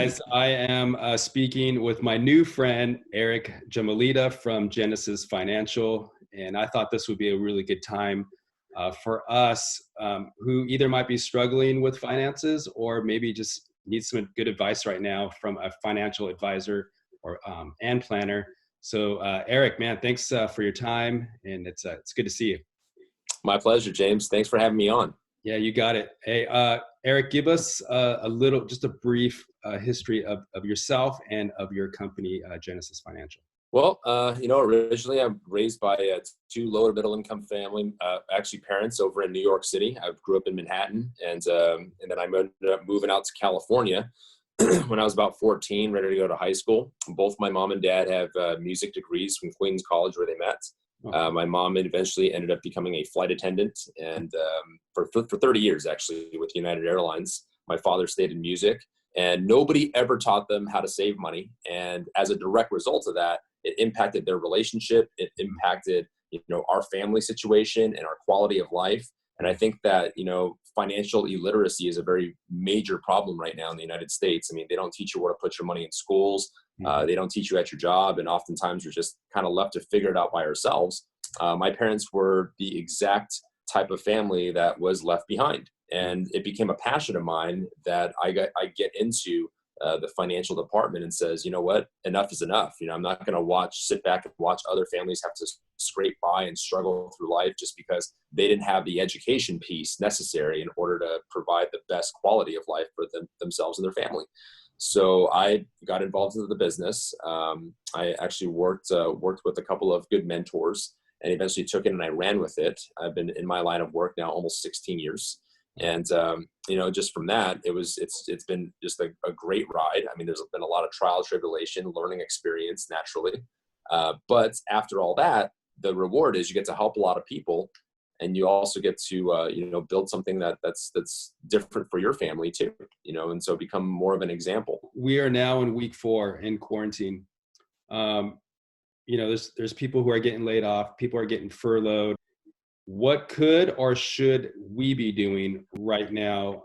guys. I am speaking with my new friend, Eric Jemielita from Genesis Financial. And I thought this would be a really good time for us who either might be struggling with finances or maybe just need some good advice right now from a financial advisor or and planner. So Eric, man, thanks for your time. And it's good to see you. My pleasure, James. Thanks for having me on. Yeah, you got it. Hey, Eric, give us just a brief history of yourself and of your company, Genesis Financial. Well, originally I'm raised by two lower middle income family, actually parents over in New York City. I grew up in Manhattan, and then I ended up moving out to California when I was about 14, ready to go to high school. Both my mom and dad have music degrees from Queens College where they met. My mom eventually ended up becoming a flight attendant, and for 30 years, actually, with United Airlines. My father stayed in music, and nobody ever taught them how to save money. And as a direct result of that, it impacted their relationship. It impacted, our family situation and our quality of life. And I think that, financial illiteracy is a very major problem right now in the United States. I mean, they don't teach you where to put your money in schools. They don't teach you at your job. And oftentimes you're just kind of left to figure it out by ourselves. My parents were the exact type of family that was left behind. And it became a passion of mine that I get into the financial department and says, you know what, enough is enough. I'm not going to sit back and watch other families have to scrape by and struggle through life just because they didn't have the education piece necessary in order to provide the best quality of life for themselves and their family. So I got involved in the business. I actually worked with a couple of good mentors and eventually took it and I ran with it. I've been in my line of work now almost 16 years. And, just from that, it's been just a great ride. I mean, there's been a lot of trial, tribulation, learning experience naturally. But after all that, the reward is you get to help a lot of people, and you also get to, build something that's different for your family too, and so become more of an example. We are now in week 4 in quarantine. There's people who are getting laid off, people are getting furloughed. What could or should we be doing right now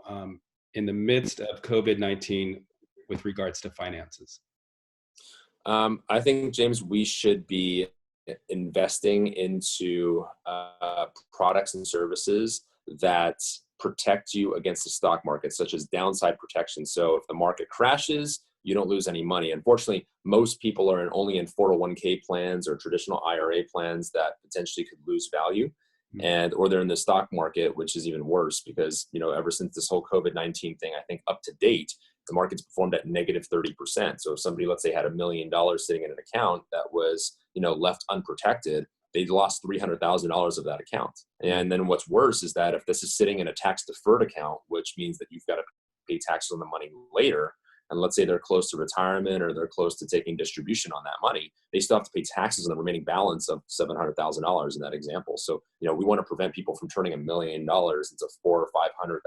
in the midst of COVID-19 with regards to finances? I think, James, we should be investing into products and services that protect you against the stock market, such as downside protection. So if the market crashes, you don't lose any money. Unfortunately, most people are only in 401k plans or traditional IRA plans that potentially could lose value. Or they're in the stock market, which is even worse because, ever since this whole COVID-19 thing, I think up to date, the market's performed at negative 30%. So if somebody, let's say, had $1 million sitting in an account that was, left unprotected, they lost $300,000 of that account. And then what's worse is that if this is sitting in a tax deferred account, which means that you've got to pay taxes on the money later, and let's say they're close to retirement or they're close to taking distribution on that money, they still have to pay taxes on the remaining balance of $700,000 in that example. So, we want to prevent people from turning $1 million into $400,000 or $500,000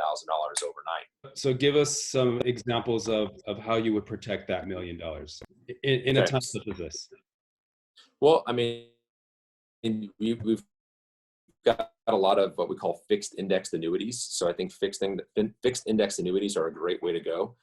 overnight. So give us some examples of how you would protect that $1 million in a time such as this. Well, I mean, we've got a lot of what we call fixed indexed annuities. So I think fixed index annuities are a great way to go.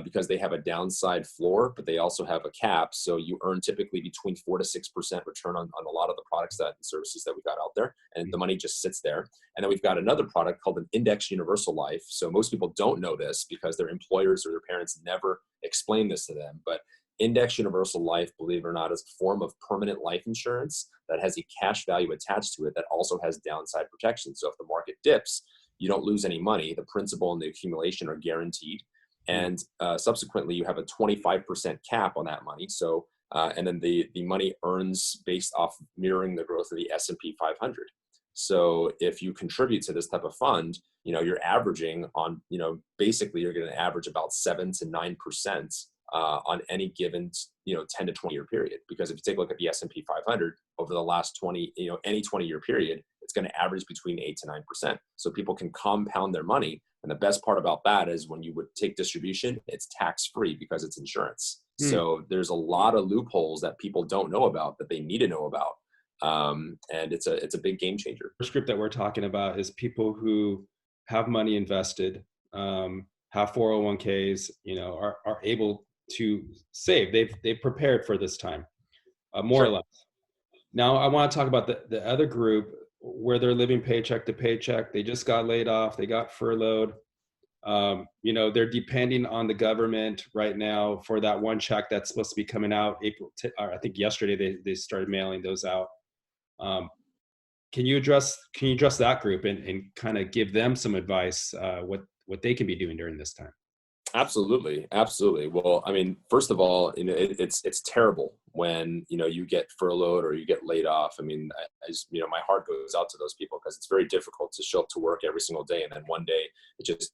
Because they have a downside floor, but they also have a cap. So you earn typically between 4 to 6% return on a lot of the products and services that we got out there. And the money just sits there. And then we've got another product called an Index Universal Life. So most people don't know this because their employers or their parents never explain this to them. But Index Universal Life, believe it or not, is a form of permanent life insurance that has a cash value attached to it that also has downside protection. So if the market dips, you don't lose any money. The principal and the accumulation are guaranteed. And subsequently, you have a 25% cap on that money. So, and then the money earns based off mirroring the growth of the S&P 500. So if you contribute to this type of fund, you're averaging on, basically you're going to average about 7 to 9% on any given, 10 to 20 year period. Because if you take a look at the S&P 500 over the last any 20 year period, it's going to average between 8 to 9%. So people can compound their money. And the best part about that is when you would take distribution, it's tax free because it's insurance. So there's a lot of loopholes that people don't know about that they need to know about. And it's a big game changer. The script that we're talking about is people who have money invested, have 401ks, are able to save. They've prepared for this time, more or Sure. less. Now I want to talk about the other group where they're living paycheck to paycheck. They just got laid off. They got furloughed. They're depending on the government right now for that one check that's supposed to be coming out or I think yesterday they started mailing those out. Um, can you address that group and kind of give them some advice, what they can be doing during this time? Absolutely, absolutely. Well, I mean, first of all, it's terrible when you get furloughed or you get laid off. I mean, my heart goes out to those people because it's very difficult to show up to work every single day, and then one day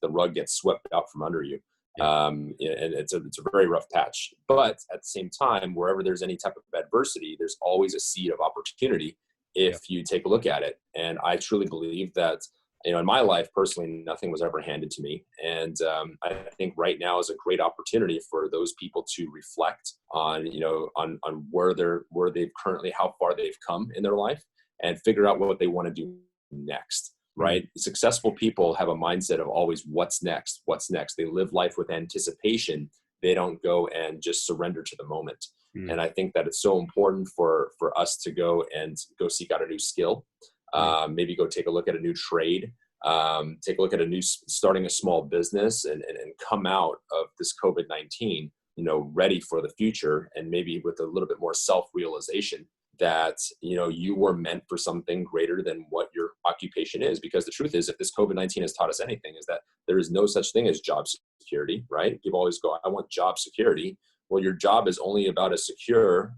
the rug gets swept out from under you. Yeah. And it's a very rough patch. But at the same time, wherever there's any type of adversity, there's always a seed of opportunity Yeah. if you take a look at it. And I truly believe that in my life personally, nothing was ever handed to me. And I think right now is a great opportunity for those people to reflect on, on where they've currently, how far they've come in their life, and figure out what they want to do next. Right. Successful people have a mindset of always what's next. They live life with anticipation. They don't go and just surrender to the moment. Mm. And I think that it's so important for us to go seek out a new skill. Maybe go take a look at a new trade, take a look at starting a small business, and come out of this COVID-19, ready for the future, and maybe with a little bit more self-realization that, you were meant for something greater than what your occupation is. Because the truth is, if this COVID-19 has taught us anything, is that there is no such thing as job security, right? People always go, I want job security. Well, your job is only about as secure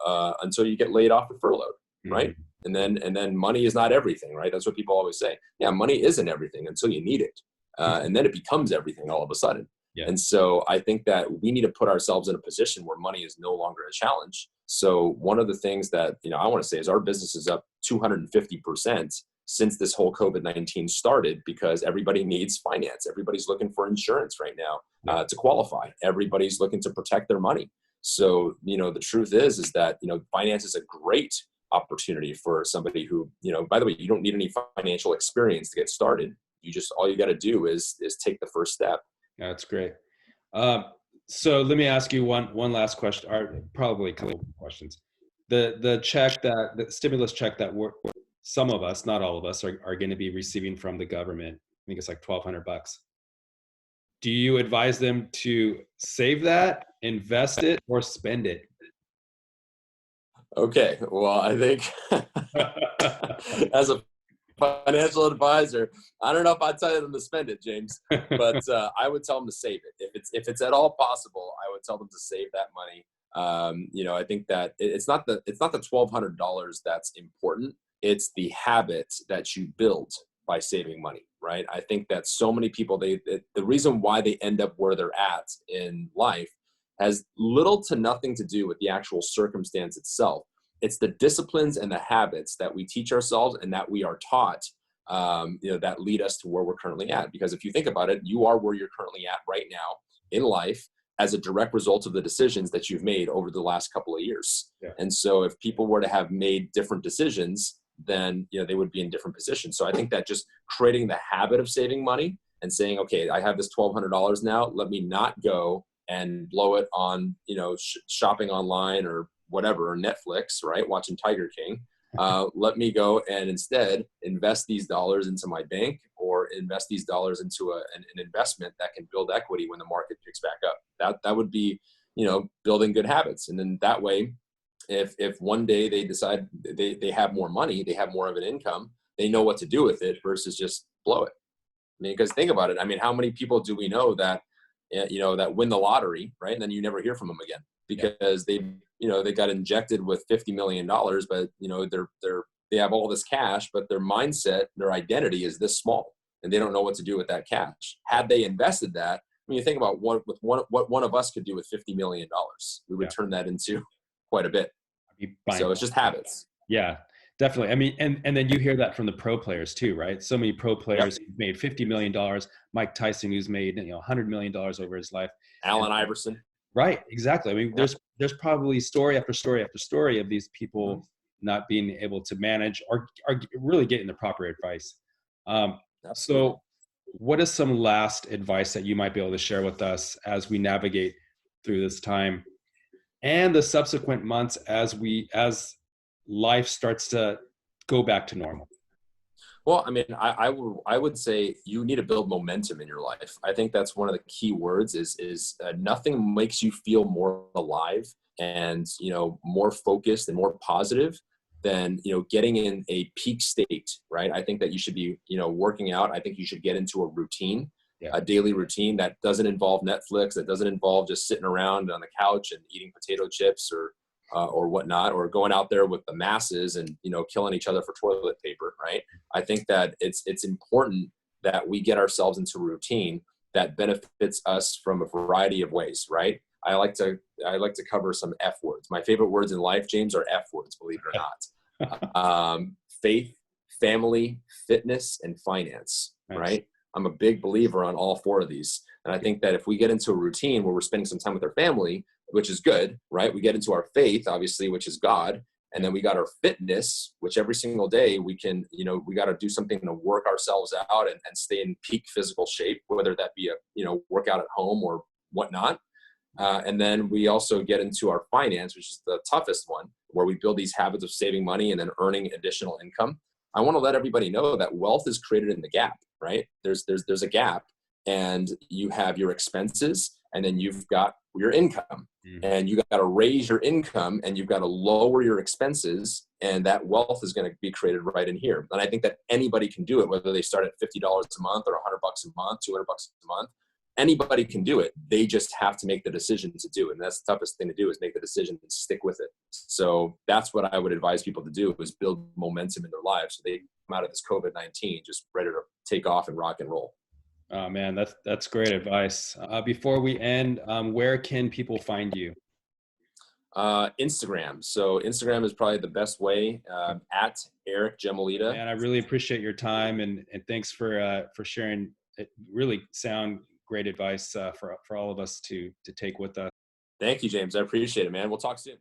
until you get laid off or furloughed, right? Mm-hmm. And then money is not everything, right? That's what people always say. Yeah, money isn't everything until you need it. And then it becomes everything all of a sudden. Yeah. And so I think that we need to put ourselves in a position where money is no longer a challenge. So one of the things that, I want to say is our business is up 250% since this whole COVID-19 started, because everybody needs finance. Everybody's looking for insurance right now to qualify. Everybody's looking to protect their money. So, the truth is that, finance is a great opportunity for somebody who, by the way, you don't need any financial experience to get started. All you got to do is take the first step. Yeah, that's great. So let me ask you one last question, or probably a couple of questions. The stimulus check that some of us, not all of us, are going to be receiving from the government. I think it's like $1,200. Do you advise them to save that, invest it, or spend it? Okay, well, I think as a financial advisor, I don't know if I'd tell them to spend it, James, but I would tell them to save it. If it's at all possible, I would tell them to save that money. I think that it's not the $1,200 that's important. It's the habit that you build by saving money, right? I think that so many people, the reason why they end up where they're at in life has little to nothing to do with the actual circumstance itself. It's the disciplines and the habits that we teach ourselves and that we are taught, that lead us to where we're currently at. Because if you think about it, you are where you're currently at right now in life as a direct result of the decisions that you've made over the last couple of years. Yeah. And so if people were to have made different decisions, then they would be in different positions. So I think that just creating the habit of saving money and saying, okay, I have this $1,200 now, let me not go and blow it on, shopping online or whatever, or Netflix, right? Watching Tiger King. Let me go and instead invest these dollars into my bank, or invest these dollars into an investment that can build equity when the market picks back up. That would be, building good habits. And then that way, if one day they decide they have more money, they have more of an income, they know what to do with it versus just blow it. I mean, because think about it. I mean, how many people do we know that that win the lottery, right? And then you never hear from them again because they got injected with $50 million, but they have all this cash, but their mindset, their identity is this small, and they don't know what to do with that cash. Had they invested that, I mean, you think about what one of us could do with $50 million, we would turn that into quite a bit. So it's just habits. Yeah, definitely. I mean, and then you hear that from the pro players too, right? So many pro players who've made $50 million, Mike Tyson, who's made, $100 million over his life. Allen Iverson. Right. Exactly. I mean, there's probably story after story after story of these people not being able to manage or really getting the proper advice. So what is some last advice that you might be able to share with us as we navigate through this time and the subsequent months as life starts to go back to normal? Well, I mean, I would say you need to build momentum in your life. I think that's one of the key words is nothing makes you feel more alive and, more focused and more positive than, getting in a peak state, right? I think that you should be, working out. I think you should get into a routine, Yeah. a daily routine that doesn't involve Netflix, that doesn't involve just sitting around on the couch and eating potato chips or whatnot, or going out there with the masses and, killing each other for toilet paper, right? I think that it's important that we get ourselves into a routine that benefits us from a variety of ways, right? I like to cover some F words. My favorite words in life, James, are F words, believe it or not. Faith, family, fitness, and finance, Nice. right? I'm a big believer on all four of these. And I think that if we get into a routine where we're spending some time with our family, which is good, right? We get into our faith, obviously, which is God. And then we got our fitness, which every single day we can, we got to do something to work ourselves out and stay in peak physical shape, whether that be a, workout at home or whatnot. And then we also get into our finance, which is the toughest one, where we build these habits of saving money and then earning additional income. I want to let everybody know that wealth is created in the gap, right? There's a gap, and you have your expenses, and then you've got your income. And you got to raise your income, and you've got to lower your expenses, and that wealth is going to be created right in here. And I think that anybody can do it, whether they start at $50 a month or $100 a month, $200 a month. Anybody can do it. They just have to make the decision to do it. And that's the toughest thing to do, is make the decision and stick with it. So that's what I would advise people to do, is build momentum in their lives so they come out of this COVID-19 just ready to take off and rock and roll. Oh man, that's great advice. Before we end, where can people find you? Instagram. So Instagram is probably the best way, at Eric Jemielita. And I really appreciate your time, and thanks for sharing really sound great advice for all of us to take with us. Thank you, James. I appreciate it, man. We'll talk soon.